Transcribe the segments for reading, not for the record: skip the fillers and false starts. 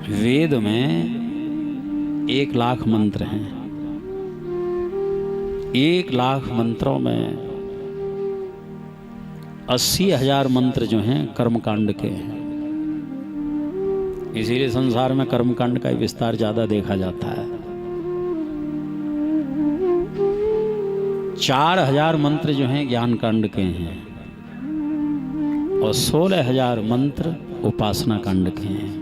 वेद में 1,00,000 मंत्र हैं। 1,00,000 मंत्रों में 80,000 मंत्र जो हैं कर्मकांड के हैं। इसीलिए संसार में कर्मकांड का विस्तार ज्यादा देखा जाता है। 4,000 मंत्र जो हैं ज्ञान कांड के हैं और 16,000 मंत्र उपासना कांड के हैं।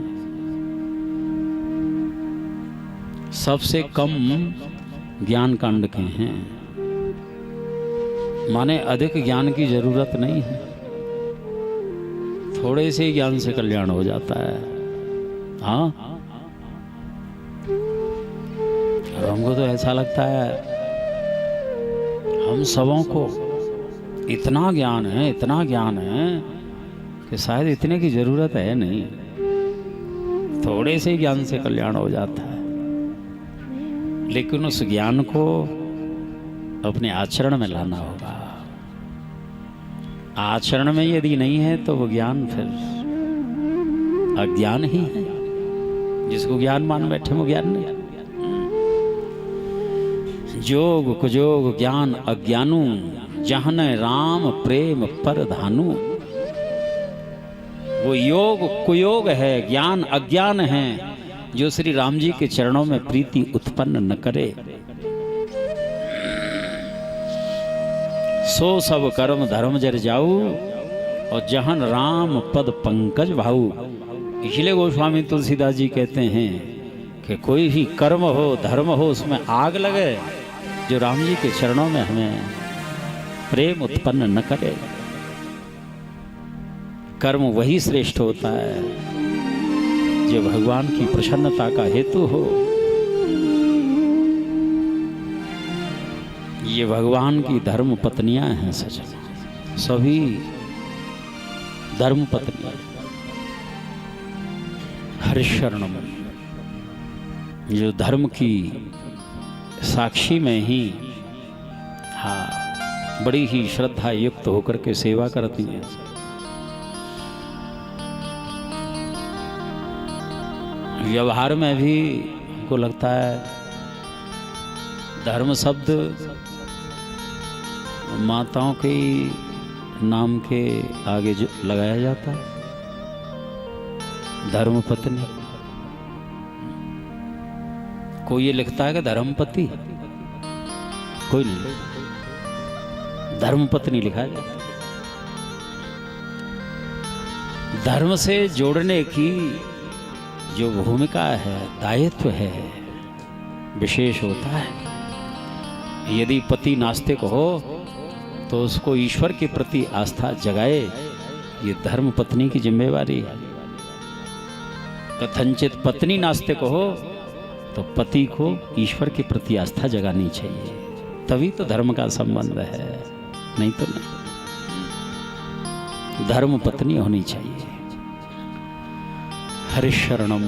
सबसे कम ज्ञान कांड के हैं, माने अधिक ज्ञान की जरूरत नहीं है, थोड़े से ज्ञान से कल्याण हो जाता है। हाँ, और हमको तो ऐसा लगता है हम सबों को इतना ज्ञान है, इतना ज्ञान है कि शायद इतने की जरूरत है नहीं, थोड़े से ज्ञान से कल्याण हो जाता है। लेकिन उस ज्ञान को अपने आचरण में लाना होगा। आचरण में यदि नहीं है तो वो ज्ञान फिर अज्ञान ही है। जिसको ज्ञान मान बैठे वो ज्ञान नहीं। जोग कुजोग ज्ञान अज्ञानू, जहन राम प्रेम पर धानु। वो योग कुयोग है, ज्ञान अज्ञान है, जो श्री राम जी के चरणों में प्रीति उत्पन्न न करे। सो सब कर्म धर्म जर जाऊ, और जहन राम पद पंकज भाऊ। इसलिए गोस्वामी तुलसीदास जी कहते हैं कि कोई भी कर्म हो, धर्म हो, उसमें आग लगे जो राम जी के चरणों में हमें प्रेम उत्पन्न न करे। कर्म वही श्रेष्ठ होता है जो भगवान की प्रसन्नता का हेतु हो। ये भगवान की धर्म पत्नियां हैं सजन, सभी धर्म पत्नियां। हरिशरणम, जो धर्म की साक्षी में ही हाँ बड़ी ही श्रद्धा युक्त होकर के सेवा करती हैं। व्यवहार में भी हमको लगता है धर्म शब्द माताओं के नाम के आगे जो लगाया जाता है, धर्म पत्नी। कोई ये लिखता है कि धर्मपति, कोई नहीं, धर्म पत्नी लिखा जाता। धर्म से जोड़ने की जो भूमिका है, दायित्व है, विशेष होता है। यदि पति नास्तिक हो तो उसको ईश्वर के प्रति आस्था जगाए, ये धर्म पत्नी की जिम्मेवारी है। कथनचित पत्नी नास्तिक हो तो पति को ईश्वर के प्रति आस्था जगानी चाहिए, तभी तो धर्म का संबंध है, नहीं तो नहीं। धर्म पत्नी होनी चाहिए। हरिशरणम।